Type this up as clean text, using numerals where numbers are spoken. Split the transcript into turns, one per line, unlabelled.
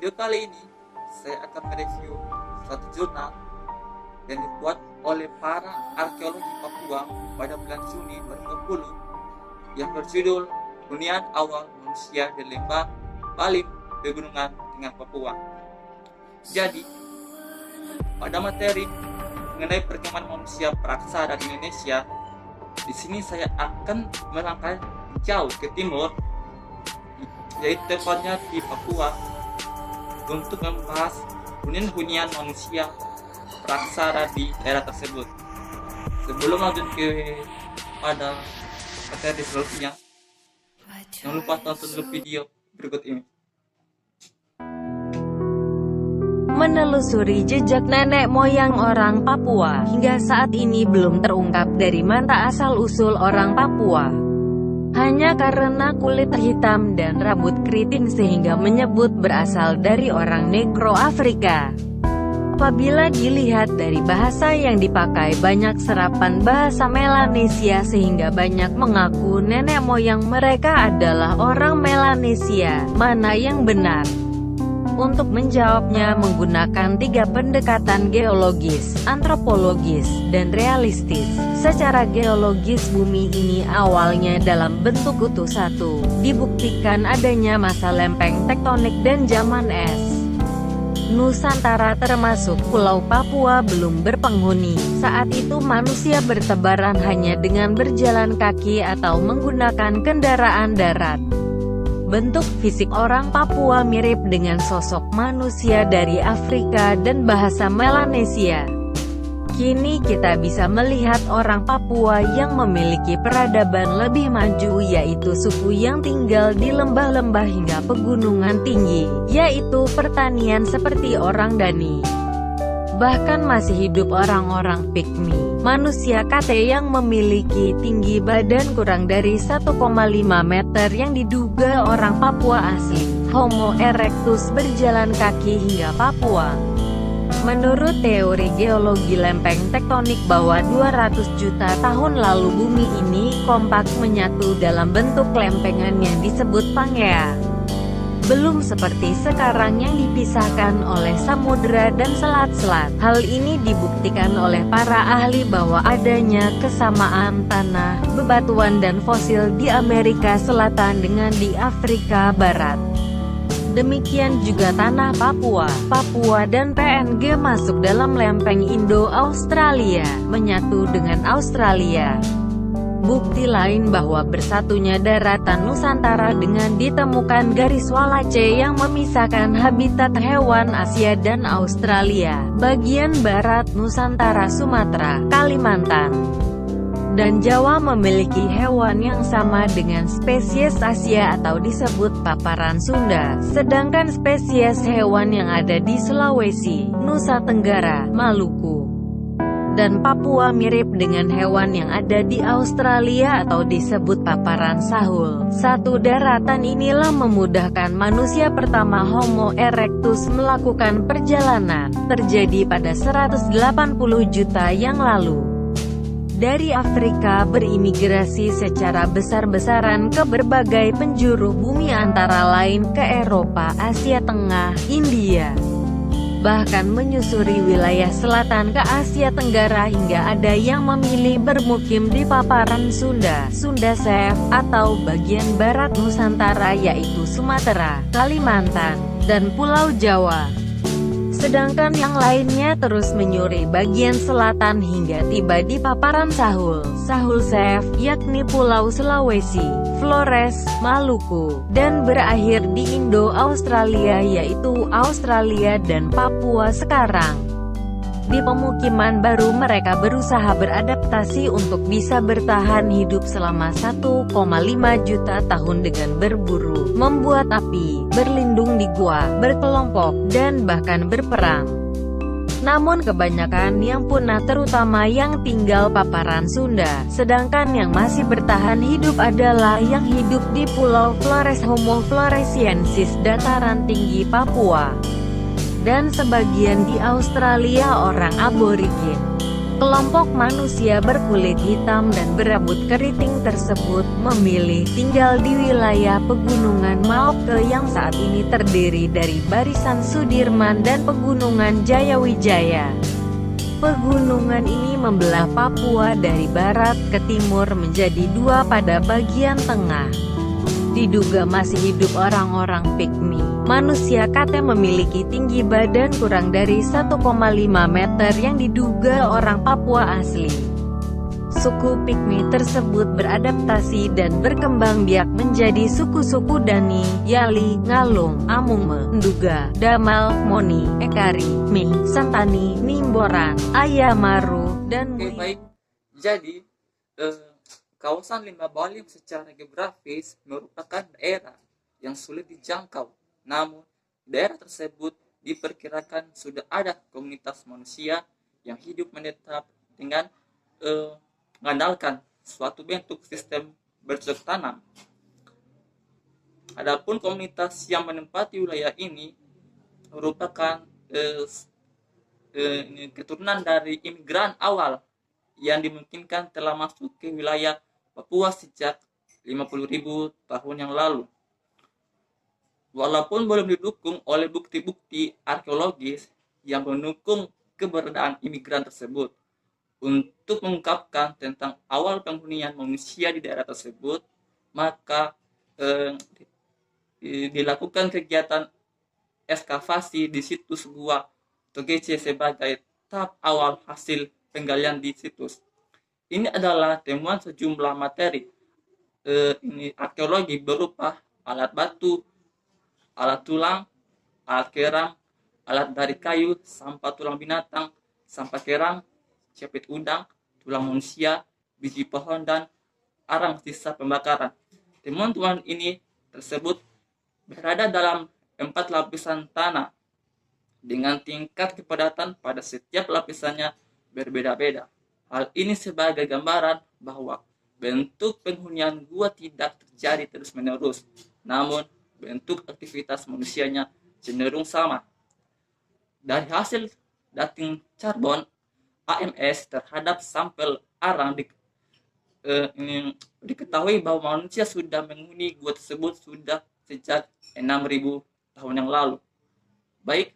video kali ini saya akan mereview suatu jurnal yang dibuat oleh para arkeologi Papua pada bulan Juni 2020 yang berjudul Hunian Awal Manusia di Lembah Balim, Pegunungan Tengah Papua. Jadi, pada materi mengenai perkembangan manusia praksada di Indonesia, di sini saya akan melangkah jauh ke timur, yaitu tepatnya di Papua, untuk membahas hunian-hunian manusia praksada di daerah tersebut. Sebelum lanjut pada materi selanjutnya, jangan lupa tonton dulu video berikut ini.
Menelusuri jejak nenek moyang orang Papua, hingga saat ini belum terungkap dari mana asal-usul orang Papua. Hanya karena kulit hitam dan rambut keriting sehingga menyebut berasal dari orang Negro Afrika. Apabila dilihat dari bahasa yang dipakai, banyak serapan bahasa Melanesia sehingga banyak mengaku nenek moyang mereka adalah orang Melanesia. Mana yang benar? Untuk menjawabnya menggunakan 3 pendekatan geologis, antropologis, dan realistis. Secara geologis bumi ini awalnya dalam bentuk utuh satu. Dibuktikan adanya masa lempeng tektonik dan zaman es. Nusantara termasuk Pulau Papua belum berpenghuni. Saat itu manusia bertebaran hanya dengan berjalan kaki atau menggunakan kendaraan darat. Bentuk fisik orang Papua mirip dengan sosok manusia dari Afrika dan bahasa Melanesia. Kini kita bisa melihat orang Papua yang memiliki peradaban lebih maju, yaitu suku yang tinggal di lembah-lembah hingga pegunungan tinggi, yaitu pertanian seperti orang Dani. Bahkan masih hidup orang-orang Pygmy, manusia KT yang memiliki tinggi badan kurang dari 1,5 meter yang diduga orang Papua asli, Homo erectus, berjalan kaki hingga Papua. Menurut teori geologi lempeng tektonik bahwa 200 juta tahun lalu bumi ini kompak menyatu dalam bentuk lempengan yang disebut Pangea. Belum seperti sekarang yang dipisahkan oleh samudera dan selat-selat. Hal ini dibuktikan oleh para ahli bahwa adanya kesamaan tanah, bebatuan dan fosil di Amerika Selatan dengan di Afrika Barat. Demikian juga tanah Papua. Papua dan PNG masuk dalam lempeng Indo-Australia, menyatu dengan Australia. Bukti lain bahwa bersatunya daratan Nusantara dengan ditemukan garis Walace yang memisahkan habitat hewan Asia dan Australia, bagian barat Nusantara, Sumatera, Kalimantan, dan Jawa memiliki hewan yang sama dengan spesies Asia atau disebut paparan Sunda, sedangkan spesies hewan yang ada di Sulawesi, Nusa Tenggara, Maluku, dan Papua mirip dengan hewan yang ada di Australia atau disebut paparan Sahul. Satu daratan inilah memudahkan manusia pertama Homo erectus melakukan perjalanan, terjadi pada 180 juta yang lalu. Dari Afrika berimigrasi secara besar-besaran ke berbagai penjuru bumi antara lain ke Eropa, Asia Tengah, India, bahkan menyusuri wilayah selatan ke Asia Tenggara hingga ada yang memilih bermukim di paparan Sunda, Sunda Sef, atau bagian barat Nusantara yaitu Sumatera, Kalimantan, dan Pulau Jawa. Sedangkan yang lainnya terus menyuri bagian selatan hingga tiba di paparan Sahul, Sahul Sef, yakni Pulau Sulawesi, Flores, Maluku, dan berakhir di Indo-Australia yaitu Australia dan Papua sekarang. Di pemukiman baru mereka berusaha beradaptasi untuk bisa bertahan hidup selama 1,5 juta tahun dengan berburu, membuat api, berlindung di gua, berkelompok, dan bahkan berperang. Namun kebanyakan yang punah terutama yang tinggal paparan Sunda, sedangkan yang masih bertahan hidup adalah yang hidup di Pulau Flores Homo floresiensis dataran tinggi Papua, dan sebagian di Australia orang aborigin. Kelompok manusia berkulit hitam dan berambut keriting tersebut memilih tinggal di wilayah pegunungan Maluku yang saat ini terdiri dari barisan Sudirman dan pegunungan Jayawijaya. Pegunungan ini membelah Papua dari barat ke timur menjadi dua pada bagian tengah. Diduga masih hidup orang-orang Pygmy. Manusia kate memiliki tinggi badan kurang dari 1,5 meter yang diduga orang Papua asli. Suku Pygmy tersebut beradaptasi dan berkembang biak menjadi suku-suku Dani, Yali, Ngalung, Amungme, Nduga, Damal, Moni, Ekari, Ming, Santani, Nimboran, Ayamaru, dan
Oke,
Mui.
baik. Jadi, kawasan Limbah Balim secara geografis merupakan daerah yang sulit dijangkau. Namun, daerah tersebut diperkirakan sudah ada komunitas manusia yang hidup menetap dengan mengandalkan suatu bentuk sistem bercocok tanam. Adapun komunitas yang menempati wilayah ini merupakan keturunan dari imigran awal yang dimungkinkan telah masuk ke wilayah Papua sejak 50.000 tahun yang lalu. Walaupun belum didukung oleh bukti-bukti arkeologis yang mendukung keberadaan imigran tersebut, untuk mengungkapkan tentang awal penghunian manusia di daerah tersebut, maka dilakukan kegiatan ekskavasi di situs gua Togece sebagai tahap awal hasil penggalian di situs. Ini adalah temuan sejumlah materi ini arkeologi berupa alat batu, alat tulang, alat kerang, alat dari kayu, sampah tulang binatang, sampah kerang, capit udang, tulang manusia, biji pohon, dan arang sisa pembakaran. Temuan-temuan ini tersebut berada dalam 4 lapisan tanah dengan tingkat kepadatan pada setiap lapisannya berbeda-beda. Hal ini sebagai gambaran bahwa bentuk penghunian gua tidak terjadi terus-menerus, namun bentuk aktivitas manusianya cenderung sama. Dari hasil dating karbon AMS terhadap sampel arang diketahui bahwa manusia sudah menghuni gua tersebut sudah sejak 6.000 tahun yang lalu. Baik,